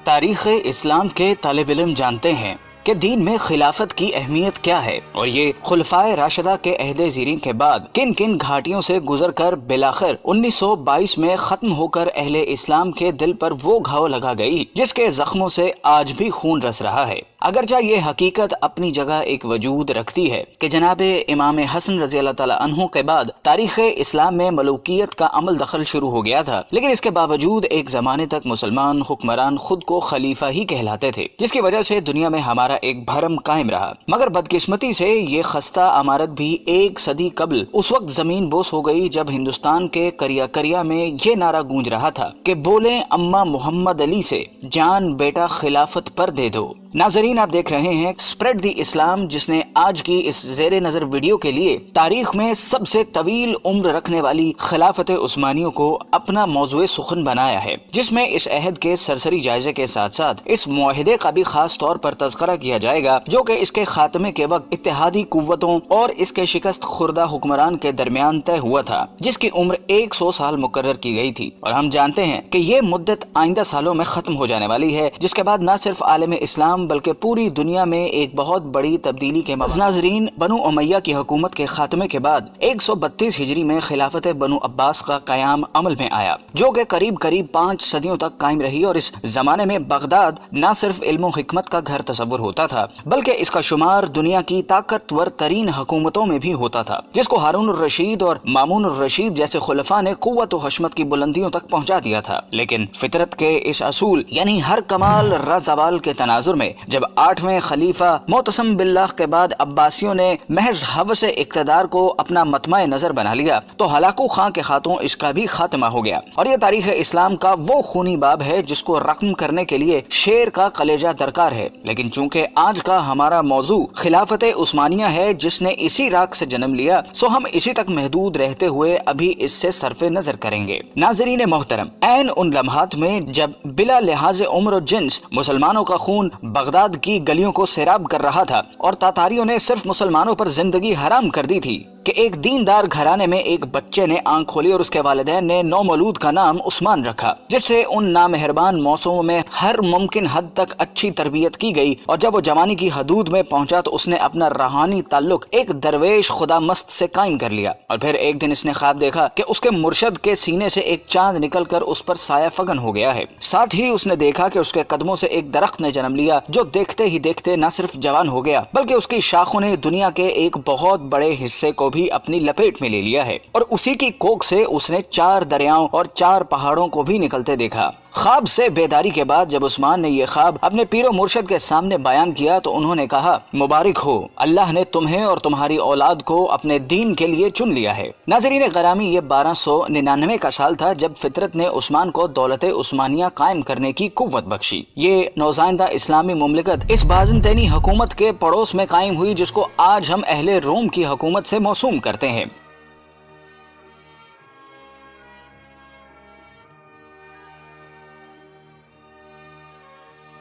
تاریخ اسلام کے طالب علم جانتے ہیں کہ دین میں خلافت کی اہمیت کیا ہے اور یہ خلفائے راشدہ کے عہد زیرین کے بعد کن کن گھاٹیوں سے گزر کر بالآخر 1922 میں ختم ہو کر اہل اسلام کے دل پر وہ گھاؤ لگا گئی جس کے زخموں سے آج بھی خون رس رہا ہے۔ اگرچہ یہ حقیقت اپنی جگہ ایک وجود رکھتی ہے کہ جناب امام حسن رضی اللہ تعالیٰ عنہ کے بعد تاریخ اسلام میں ملوکیت کا عمل دخل شروع ہو گیا تھا، لیکن اس کے باوجود ایک زمانے تک مسلمان حکمران خود کو خلیفہ ہی کہلاتے تھے، جس کی وجہ سے دنیا میں ہمارا ایک بھرم قائم رہا۔ مگر بدقسمتی سے یہ خستہ عمارت بھی ایک صدی قبل اس وقت زمین بوس ہو گئی جب ہندوستان کے کریا کریا میں یہ نعرہ گونج رہا تھا کہ بولیں اماں محمد علی سے، جان بیٹا خلافت پر دے دو۔ ناظرین، آپ دیکھ رہے ہیں اسپریڈ دی اسلام، جس نے آج کی اس زیر نظر ویڈیو کے لیے تاریخ میں سب سے طویل عمر رکھنے والی خلافت عثمانیوں کو اپنا موضوع سخن بنایا ہے، جس میں اس عہد کے سرسری جائزے کے ساتھ ساتھ اس معاہدے کا بھی خاص طور پر تذکرہ کیا جائے گا جو کہ اس کے خاتمے کے وقت اتحادی قوتوں اور اس کے شکست خوردہ حکمران کے درمیان طے ہوا تھا، جس کی عمر 100 سال مقرر کی گئی تھی، اور ہم جانتے ہیں کہ یہ مدت آئندہ سالوں میں ختم ہو جانے والی ہے، جس کے بعد نہ صرف عالم اسلام بلکہ پوری دنیا میں ایک بہت بڑی تبدیلی کے ناظرین، بنو امیہ کی حکومت کے خاتمے کے بعد 132 ہجری میں خلافت بنو عباس کا قیام عمل میں آیا، جو کہ قریب 5 صدیوں تک قائم رہی، اور اس زمانے میں بغداد نہ صرف علم و حکمت کا گھر تصور ہوتا تھا بلکہ اس کا شمار دنیا کی طاقتور ترین حکومتوں میں بھی ہوتا تھا، جس کو ہارون الرشید اور مامون الرشید جیسے خلفاء نے قوت و حشمت کی بلندیوں تک پہنچا دیا تھا۔ لیکن فطرت کے اس اصول یعنی ہر کمال رزوال کے تناظر میں جب 8ویں خلیفہ معتصم باللہ کے بعد عباسیوں نے محض ہوس اقتدار کو اپنا مطمع نظر بنا لیا تو ہلاکو خاں کے ہاتھوں اس کا بھی خاتمہ ہو گیا، اور یہ تاریخ اسلام کا وہ خونی باب ہے جس کو رقم کرنے کے لیے شیر کا کلیجہ درکار ہے۔ لیکن چونکہ آج کا ہمارا موضوع خلافت عثمانیہ ہے جس نے اسی راک سے جنم لیا، سو ہم اسی تک محدود رہتے ہوئے ابھی اس سے صرف نظر کریں گے۔ ناظرین محترم، عین ان لمحات میں جب بلا لحاظ عمر و جنس مسلمانوں کا خون بغداد کی گلیوں کو سیراب کر رہا تھا اور تاتاریوں نے صرف مسلمانوں پر زندگی حرام کر دی تھی کہ ایک دیندار گھرانے میں ایک بچے نے آنکھ کھولی اور اس کے والدین نے نومولود کا نام عثمان رکھا، جس سے ان نامہربان موسموں میں ہر ممکن حد تک اچھی تربیت کی گئی، اور جب وہ جوانی کی حدود میں پہنچا تو اس نے اپنا روحانی تعلق ایک درویش خدا مست سے قائم کر لیا، اور پھر ایک دن اس نے خواب دیکھا کہ اس کے مرشد کے سینے سے ایک چاند نکل کر اس پر سایہ فگن ہو گیا ہے۔ ساتھ ہی اس نے دیکھا کہ اس کے قدموں سے ایک درخت نے جنم لیا جو دیکھتے ہی دیکھتے نہ صرف جوان ہو گیا بلکہ اس کی شاخوں نے دنیا کے ایک بہت بڑے حصے کو بھی اپنی لپیٹ میں لے لیا ہے، اور اسی کی کوکھ سے اس نے 4 دریاؤں اور 4 پہاڑوں کو بھی نکلتے دیکھا۔ خواب سے بیداری کے بعد جب عثمان نے یہ خواب اپنے پیر و مرشد کے سامنے بیان کیا تو انہوں نے کہا، مبارک ہو، اللہ نے تمہیں اور تمہاری اولاد کو اپنے دین کے لیے چن لیا ہے۔ ناظرین گرامی، یہ 1299 کا سال تھا جب فطرت نے عثمان کو دولت عثمانیہ قائم کرنے کی قوت بخشی۔ یہ نوزائندہ اسلامی مملکت اس بازنطینی حکومت کے پڑوس میں قائم ہوئی جس کو آج ہم اہل روم کی حکومت سے موسوم کرتے ہیں۔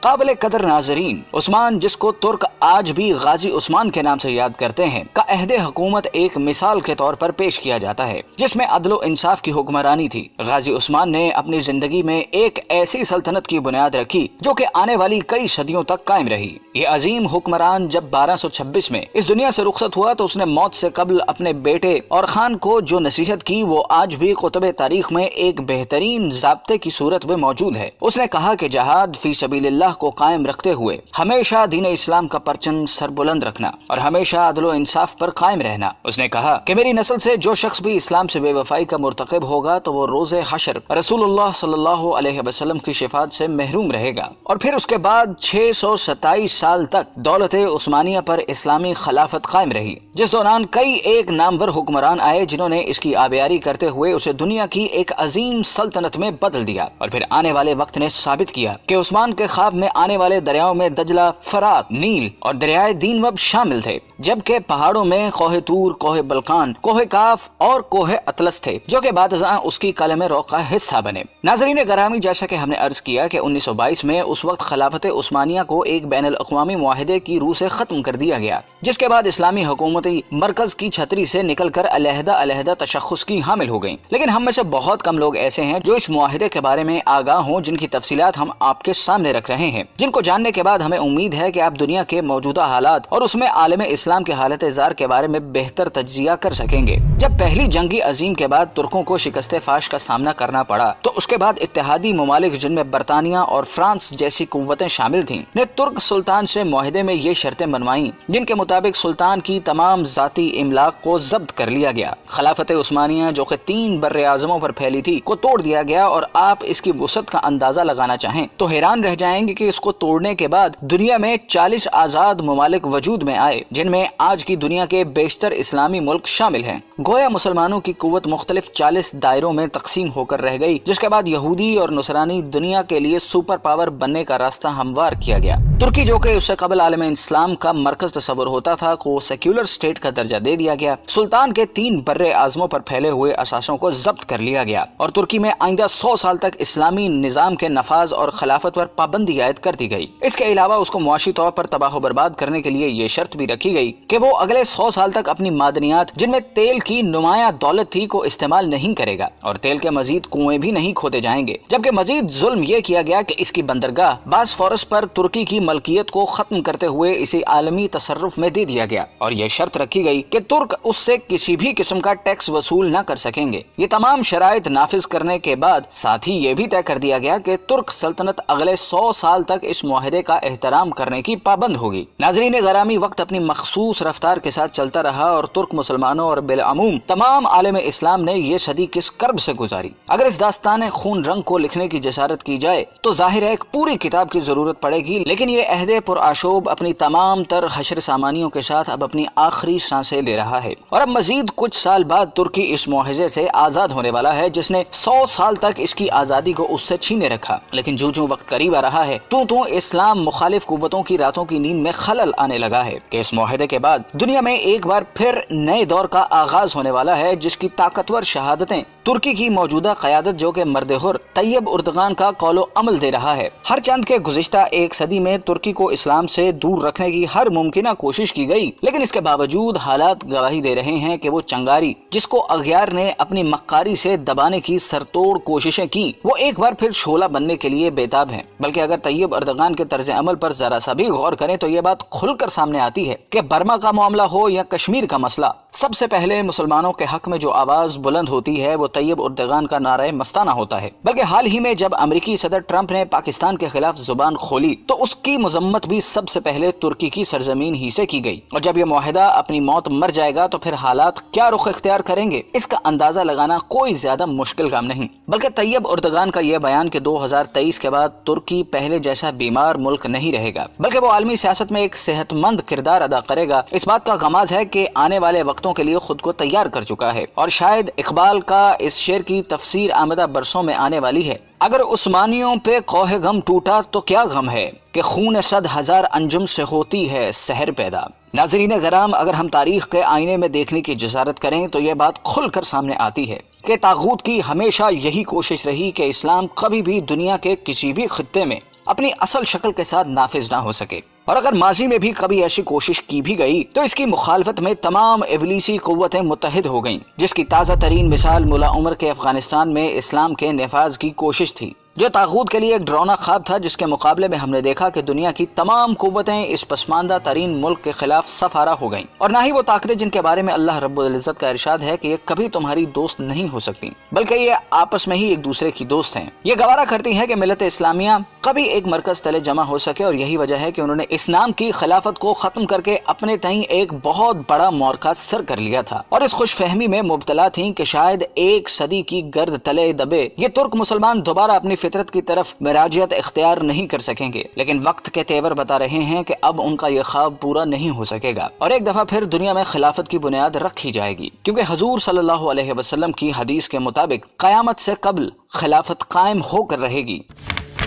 قابل قدر ناظرین، عثمان، جس کو ترک آج بھی غازی عثمان کے نام سے یاد کرتے ہیں، کا عہد حکومت ایک مثال کے طور پر پیش کیا جاتا ہے جس میں عدل و انصاف کی حکمرانی تھی۔ غازی عثمان نے اپنی زندگی میں ایک ایسی سلطنت کی بنیاد رکھی جو کہ آنے والی کئی صدیوں تک قائم رہی۔ یہ عظیم حکمران جب 1226 میں اس دنیا سے رخصت ہوا تو اس نے موت سے قبل اپنے بیٹے اور خان کو جو نصیحت کی وہ آج بھی کتب تاریخ میں ایک بہترین ضابطے کی صورت میں موجود ہے۔ اس نے کہا کہ جہاد فی سبیل اللہ کو قائم رکھتے ہوئے ہمیشہ دین اسلام کا پرچم سر بلند رکھنا اور ہمیشہ عدل و انصاف پر قائم رہنا۔ اس نے کہا کہ میری نسل سے جو شخص بھی اسلام سے بے وفائی کا مرتکب ہوگا تو وہ روز حشر رسول اللہ صلی اللہ علیہ وسلم کی شفاعت سے محروم رہے گا۔ اور پھر اس کے بعد 627 سال تک دولت عثمانیہ پر اسلامی خلافت قائم رہی، جس دوران کئی ایک نامور حکمران آئے جنہوں نے اس کی آبیاری کرتے ہوئے اسے دنیا کی ایک عظیم سلطنت میں بدل دیا، اور پھر آنے والے وقت نے ثابت کیا کہ عثمان کے خواب میں آنے والے دریاؤں میں دجلہ، فرات، نیل اور دریائے دینوب شامل تھے، جبکہ پہاڑوں میں کوہ طور، کوہ بلقان، کوہ کاف اور کوہ اطلس تھے، جو کہ بعد ازاں اس کی قلم روح کا حصہ بنے۔ ناظرین گرامی، جیسا کہ ہم نے عرض کیا کہ 1922 میں اس وقت خلافت عثمانیہ کو ایک بین الاقوامی معاہدے کی روح سے ختم کر دیا گیا، جس کے بعد اسلامی حکومتی مرکز کی چھتری سے نکل کر علیحدہ تشخص کی حامل ہو گئیں۔ لیکن ہم میں سے بہت کم لوگ ایسے ہیں جو اس معاہدے کے بارے میں آگاہ ہوں، جن کی تفصیلات ہم آپ کے سامنے رکھ رہے ہیں، جن کو جاننے کے بعد ہمیں امید ہے کہ آپ دنیا کے موجودہ حالات اور اس میں عالم اسلام کے حالت زار کے بارے میں بہتر تجزیہ کر سکیں گے۔ جب پہلی جنگ عظیم کے بعد ترکوں کو شکست فاش کا سامنا کرنا پڑا، تو اس کے بعد اتحادی ممالک، جن میں برطانیہ اور فرانس جیسی قوتیں شامل تھیں، نے ترک سلطان سے معاہدے میں یہ شرطیں منوائیں، جن کے مطابق سلطان کی تمام ذاتی املاک کو ضبط کر لیا گیا۔ خلافت عثمانیہ، جو کہ 3 بر اعظموں پر پھیلی تھی، کو توڑ دیا گیا، اور آپ اس کی وسعت کا اندازہ لگانا چاہیں تو حیران رہ جائیں گے کہ اس کو توڑنے کے بعد دنیا میں 40 آزاد ممالک وجود میں آئے، جن میں آج کی دنیا کے بیشتر اسلامی ملک شامل ہیں۔ گویا مسلمانوں کی قوت مختلف 40 دائروں میں تقسیم ہو کر رہ گئی، جس کے بعد یہودی اور نصرانی دنیا کے لیے سپر پاور بننے کا راستہ ہموار کیا گیا۔ ترکی، جو کہ اس سے قبل عالم اسلام کا مرکز تصور ہوتا تھا، کو سیکولر اسٹیٹ کا درجہ دے دیا گیا۔ سلطان کے 3 بر اعظموں پر پھیلے ہوئے اثاثوں کو ضبط کر لیا گیا، اور ترکی میں آئندہ 100 سال تک اسلامی نظام کے نفاذ اور خلافت پر پابندی عائد کر دی گئی۔ اس کے علاوہ اس کو معاشی طور پر تباہ و برباد کرنے کے لیے یہ شرط بھی رکھی گئی کہ وہ اگلے 100 سال تک اپنی معدنیات، جن میں تیل کی نمایاں دولت تھی، کو استعمال نہیں کرے گا، اور تیل کے مزید کنویں بھی نہیں کھودے جائیں گے۔ جبکہ مزید ظلم یہ کیا گیا کہ اس کی بندرگاہ باسفورس پر ترکی کی ملکیت کو ختم کرتے ہوئے اسے عالمی تصرف میں دے دیا گیا، اور یہ شرط رکھی گئی کہ ترک اس سے کسی بھی قسم کا ٹیکس وصول نہ کر سکیں گے۔ یہ تمام شرائط نافذ کرنے کے بعد ساتھ ہی یہ بھی طے کر دیا گیا کہ ترک سلطنت اگلے 100 سال تک اس معاہدے کا احترام کرنے کی پابند ہوگی۔ ناظرین گرامی، وقت اپنی مخصوص رفتار کے ساتھ چلتا رہا، اور ترک مسلمانوں اور بالعموم تمام عالم اسلام نے یہ صدی کس کرب سے گزاری۔ اگر اس داستان خون رنگ کو لکھنے کی جسارت کی جائے تو ظاہر ہے ایک پوری کتاب کی ضرورت پڑے گی، لیکن یہ عہد پرآشوب اپنی تمام تر حشر سامانیوں کے ساتھ اب اپنی آخری سانسیں لے رہا ہے، اور اب مزید کچھ سال بعد ترکی اس معاہدے سے آزاد ہونے والا ہے، جس نے 100 سال تک اس کی آزادی کو اس سے چھینے رکھا۔ لیکن جو وقت قریب آ رہا ہے، تو اسلام مخالف قوتوں کی راتوں کی نیند میں خلل آنے لگا ہے کہ اس معاہدے کے بعد دنیا میں ایک بار پھر نئے دور کا آغاز ہونے والا ہے، جس کی طاقتور شہادتیں ترکی کی موجودہ قیادت، جو کہ مرد حر طیب اردغان کا قول و عمل دے رہا ہے۔ ہر چند کے گزشتہ 1 صدی میں ترکی کو اسلام سے دور رکھنے کی ہر ممکنہ کوشش کی گئی، لیکن اس کے باوجود حالات گواہی دے رہے ہیں کہ وہ چنگاری جس کو اغیار نے اپنی مکاری سے دبانے کی سرتوڑ کوششیں کی، وہ ایک بار پھر شعلہ بننے کے لیے بےتاب ہیں۔ بلکہ اگر طیب اردغان کے طرز عمل پر ذرا سا بھی غور کریں تو یہ بات کھل کر سامنے آتی ہے کہ برما کا معاملہ ہو یا کشمیر کا مسئلہ، سب سے پہلے مسلمانوں کے حق میں جو آواز بلند ہوتی ہے وہ طیب اردغان کا نعرہ مستانہ ہوتا ہے۔ بلکہ حال ہی میں جب امریکی صدر ٹرمپ نے پاکستان کے خلاف زبان کھولی تو اس کی مذمت بھی سب سے پہلے ترکی کی سرزمین ہی سے کی گئی، اور جب یہ معاہدہ اپنی موت مر جائے گا تو پھر حالات کیا رخ اختیار کریں گے، اس کا اندازہ لگانا کوئی زیادہ مشکل کام نہیں۔ بلکہ طیب اردغان کا یہ بیان کہ 2023 کے بعد ترکی پہلے جیسا بیمار ملک نہیں رہے گا، بلکہ وہ عالمی سیاست میں ایک صحت مند کردار ادا کرے گا، اس بات کا غماز ہے کہ آنے والے وقتوں کے لیے خود کو تیار کر چکا ہے، اور شاید اقبال کا اس شعر کی تفسیر آمدہ برسوں میں آنے والی ہے: اگر عثمانیوں پہ کوہ غم ٹوٹا تو کیا غم ہے کہ خون 100,000 انجم سے ہوتی ہے سحر پیدا۔ ناظرین کرام، اگر ہم تاریخ کے آئینے میں دیکھنے کی جسارت کریں تو یہ بات کھل کر سامنے آتی ہے کہ طاغوت کی ہمیشہ یہی کوشش رہی کہ اسلام کبھی بھی دنیا کے کسی بھی خطے میں اپنی اصل شکل کے ساتھ نافذ نہ ہو سکے، اور اگر ماضی میں بھی کبھی ایسی کوشش کی بھی گئی تو اس کی مخالفت میں تمام ابلیسی قوتیں متحد ہو گئیں، جس کی تازہ ترین مثال ملا عمر کے افغانستان میں اسلام کے نفاذ کی کوشش تھی، جو طاغوت کے لیے ایک ڈراؤنا خواب تھا، جس کے مقابلے میں ہم نے دیکھا کہ دنیا کی تمام قوتیں اس پسماندہ ترین ملک کے خلاف صف آرا ہو گئیں، اور نہ ہی وہ طاقتیں جن کے بارے میں اللہ رب العزت کا ارشاد ہے کہ یہ کبھی تمہاری دوست نہیں ہو سکتی، بلکہ یہ آپس میں ہی ایک دوسرے کی دوست ہیں۔ یہ گوارا کرتی ہیں کہ ملت اسلامیہ کبھی ایک مرکز تلے جمع ہو سکے، اور یہی وجہ ہے کہ انہوں نے اسلام کی خلافت کو ختم کر کے اپنے تئیں ایک بہت بڑا مورکہ سر کر لیا تھا، اور اس خوش فہمی میں مبتلا تھیں کہ شاید 1 صدی کی گرد تلے دبے یہ ترک مسلمان دوبارہ اپنی فطرت کی طرف مراجعت اختیار نہیں کر سکیں گے، لیکن وقت کے تیور بتا رہے ہیں کہ اب ان کا یہ خواب پورا نہیں ہو سکے گا، اور ایک دفعہ پھر دنیا میں خلافت کی بنیاد رکھی جائے گی، کیونکہ حضور صلی اللہ علیہ وسلم کی حدیث کے مطابق قیامت سے قبل خلافت قائم ہو کر رہے گی۔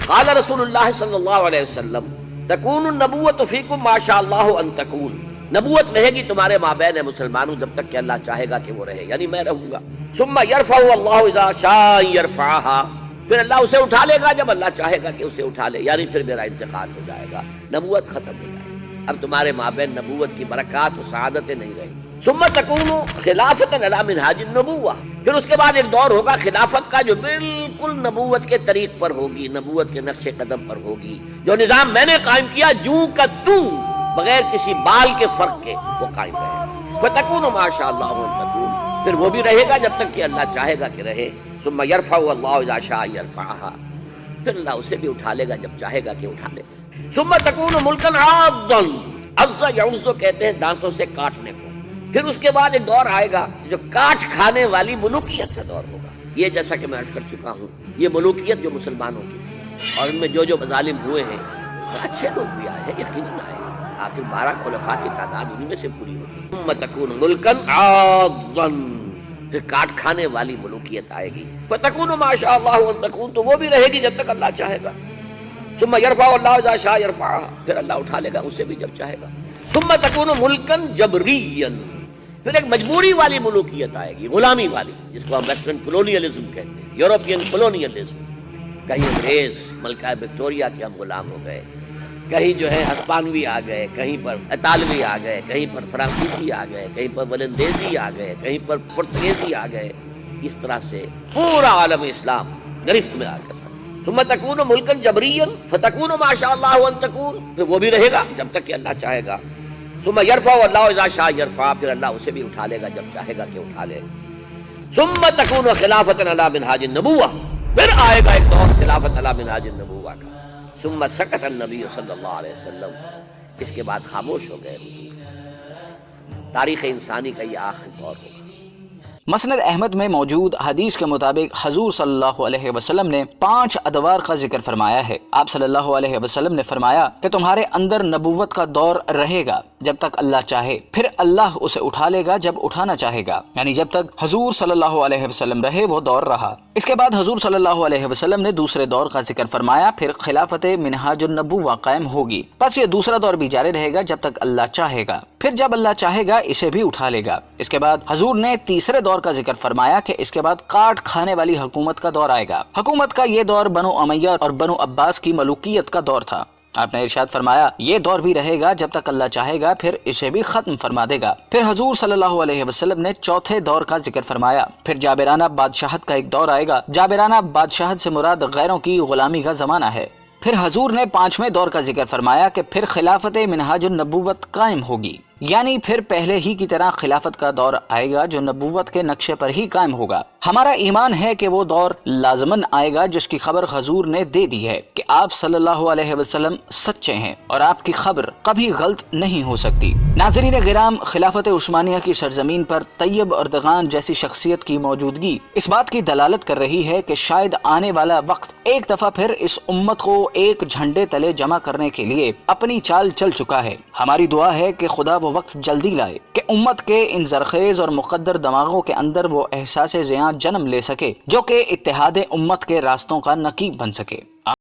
قال رسول اللہ صلی اللہ علیہ وسلم تکون النبوۃ فیکم ما شاء اللہ ان تکون، نبوت رہے گی تمہارے مابین مسلمانوں جب تک کہ اللہ چاہے گا کہ وہ رہے، یعنی میں رہوں گا۔ ثم یرفع اللہ اذا شاء یرفعها، پھر اللہ اسے اٹھا لے گا جب اللہ چاہے گا کہ اسے اٹھا لے، یعنی پھر میرا انتقال ہو جائے گا، نبوت ختم ہو جائے گی، اب تمہارے مابین نبوت کی برکات و سعادتیں نہیں رہیں۔ ثم تکون خلافۃ علی منہاج النبوہ، پھر اس کے بعد ایک دور ہوگا خلافت کا جو بالکل نبوت کے طریق پر ہوگی، نبوت کے نقش قدم پر ہوگی، جو نظام میں نے قائم کیا جوں کا توں، بغیر کسی بال کے فرق کے وہ قائم رہے۔ فتکون ما شاء اللہ ان تکون، پھر وہ بھی رہے گا جب تک کہ اللہ چاہے گا کہ رہے۔ ثم یرفع اللہ اذا شاء یرفعها، پھر اللہ اسے بھی اٹھا لے گا جب چاہے گا کہ اٹھا لے۔ ثم تکون ملکا عاضا، عض یعض کہتے ہیں دانتوں سے کاٹنے کو۔ پھر اس کے بعد ایک دور آئے گا جو کاٹ کھانے والی ملوکیت کا دور ہوگا۔ یہ جیسا کہ میں عرض کر چکا ہوں، یہ ملوکیت جو مسلمانوں کی تھی، اور ان میں جو مظالم ہوئے ہیں، اچھے لوگ بھی آئے ہیں، یقیناً آئے ہیں، آخر 12 خلفاء کی تعداد انہی میں سے پوری ہوگی۔ ثم تکون ملکا عاضا، پھر کاٹ کھانے والی ملوکیت آئے گی۔ فتکون ما شاء اللہ ان تکون، تو وہ بھی رہے گی جب تک اللہ چاہے گا۔ ثم یرفع اللہ اذا شاء یرفعها، پھر اللہ اٹھا لے گا اسے بھی جب چاہے گا۔ ثم تکون ملکا جبریا، پھر ایک مجبوری والی ملوکیت آئے گی، غلامی والی، جس کو ہم ویسٹرن کولونیلزم کہتے ہیں، یورپین کولونیلزم۔ کہیں انگریز ملکہ وکٹوریہ کے ہم غلام ہو گئے، کہیں جو ہے ہسپانوی آ گئے، کہیں پر اطالوی آ گئے، کہیں پر فرانسیسی آ گئے، کہیں پر ولندیزی آ گئے، کہیں پر پرتگیزی آ گئے، اس طرح سے پورا عالم اسلام گرفت میں آ گیا۔ ثم تکون ملکا جبریا فتکون ما شاء اللہ ان تکون، پھر وہ بھی رہے گا جب تک کہ اللہ چاہے گا۔ ثم یرفع اللہ اذا شاء یرفع، پھر اللہ اسے بھی اٹھا لے گا جب چاہے گا کہ اٹھا لے۔ ثم تکون خلافۃ علی منہاج النبوہ، پھر آئے گا ایک دور خلافت علی منہاج النبوہ کا۔ ثم سکت النبی صلی اللہ علیہ وسلم، اس کے بعد خاموش ہو گئے حضور۔ تاریخ انسانی کا یہ آخری دور ہوگا۔ مسند احمد میں موجود حدیث کے مطابق حضور صلی اللہ علیہ وسلم نے 5 ادوار کا ذکر فرمایا ہے۔ آپ صلی اللہ علیہ وسلم نے فرمایا کہ تمہارے اندر نبوت کا دور رہے گا جب تک اللہ چاہے، پھر اللہ اسے اٹھا لے گا جب اٹھانا چاہے گا، یعنی جب تک حضور صلی اللہ علیہ وسلم رہے وہ دور رہا۔ اس کے بعد حضور صلی اللہ علیہ وسلم نے دوسرے دور کا ذکر فرمایا، پھر خلافت منہاج النبوہ قائم ہوگی، پس یہ دوسرا دور بھی جاری رہے گا جب تک اللہ چاہے گا، پھر جب اللہ چاہے گا اسے بھی اٹھا لے گا۔ اس کے بعد حضور نے تیسرے دور کا ذکر فرمایا کہ اس کے بعد کاٹ کھانے والی حکومت کا دور آئے گا۔ حکومت کا یہ دور بنو امیہ اور بنو عباس کی ملوکیت کا دور تھا۔ آپ نے ارشاد فرمایا یہ دور بھی رہے گا جب تک اللہ چاہے گا، پھر اسے بھی ختم فرما دے گا۔ پھر حضور صلی اللہ علیہ وسلم نے چوتھے دور کا ذکر فرمایا، پھر جابرانہ بادشاہت کا ایک دور آئے گا۔ جابرانہ بادشاہت سے مراد غیروں کی غلامی کا زمانہ ہے۔ پھر حضور نے 5ویں دور کا ذکر فرمایا کہ پھر خلافت منہاج النبوت قائم ہوگی، یعنی پھر پہلے ہی کی طرح خلافت کا دور آئے گا جو نبوت کے نقشے پر ہی قائم ہوگا۔ ہمارا ایمان ہے کہ وہ دور لازماً آئے گا جس کی خبر حضور نے دے دی ہے کہ آپ صلی اللہ علیہ وسلم سچے ہیں اور آپ کی خبر کبھی غلط نہیں ہو سکتی۔ ناظرین گرام، خلافت عثمانیہ کی سرزمین پر طیب اردغان جیسی شخصیت کی موجودگی اس بات کی دلالت کر رہی ہے کہ شاید آنے والا وقت ایک دفعہ پھر اس امت کو ایک جھنڈے تلے جمع کرنے کے لیے اپنی چال چل چکا ہے۔ ہماری دعا ہے کہ خدا وہ وقت جلدی لائے کہ امت کے ان زرخیز اور مقدر دماغوں کے اندر وہ احساس زیاں جنم لے سکے جو کہ اتحاد امت کے راستوں کا نقیب بن سکے۔